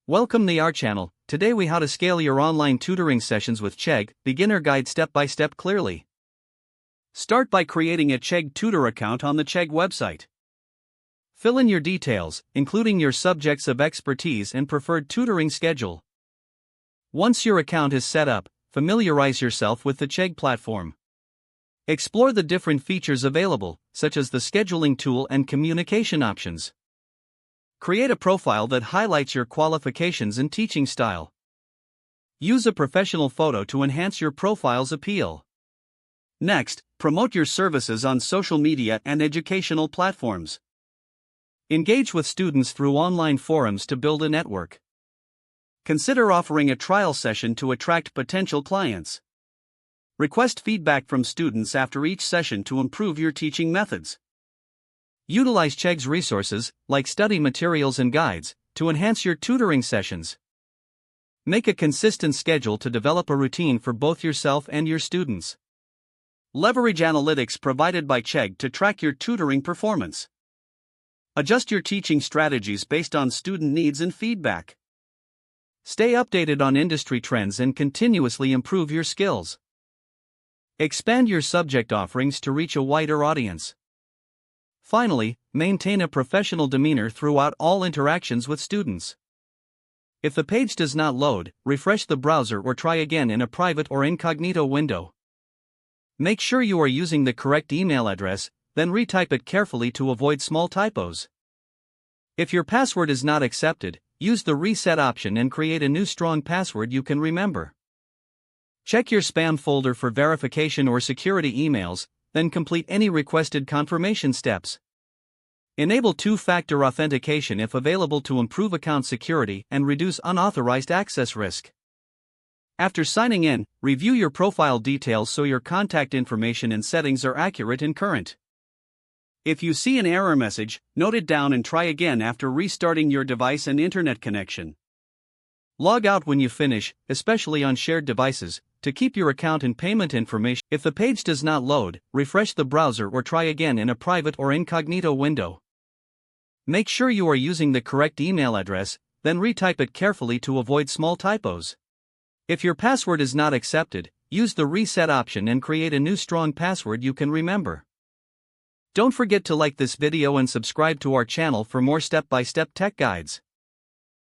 Welcome to our channel. Today we how to scale your online tutoring sessions with Chegg, beginner guide step by step clearly. Start by creating a Chegg tutor account on the Chegg website. Fill in your details, including your subjects of expertise and preferred tutoring schedule. Once your account is set up, familiarize yourself with the Chegg platform. Explore the different features available, such as the scheduling tool and communication options. Create a profile that highlights your qualifications and teaching style. Use a professional photo to enhance your profile's appeal. Next, promote your services on social media and educational platforms. Engage with students through online forums to build a network. Consider offering a trial session to attract potential clients. Request feedback from students after each session to improve your teaching methods. Utilize Chegg's resources, like study materials and guides, to enhance your tutoring sessions. Make a consistent schedule to develop a routine for both yourself and your students. Leverage analytics provided by Chegg to track your tutoring performance. Adjust your teaching strategies based on student needs and feedback. Stay updated on industry trends and continuously improve your skills. Expand your subject offerings to reach a wider audience. Finally, maintain a professional demeanor throughout all interactions with students. If the page does not load, refresh the browser or try again in a private or incognito window. Make sure you are using the correct email address, then retype it carefully to avoid small typos. If your password is not accepted, use the reset option and create a new strong password you can remember. Check your spam folder for verification or security emails, then complete any requested confirmation steps. Enable two-factor authentication if available to improve account security and reduce unauthorized access risk. After signing in, review your profile details so your contact information and settings are accurate and current. If you see an error message, note it down and try again after restarting your device and internet connection. Log out when you finish, especially on shared devices, to keep your account and payment information. If the page does not load, refresh the browser or try again in a private or incognito window. Make sure you are using the correct email address, then retype it carefully to avoid small typos. If your password is not accepted, use the reset option and create a new strong password you can remember. Don't forget to like this video and subscribe to our channel for more step-by-step tech guides.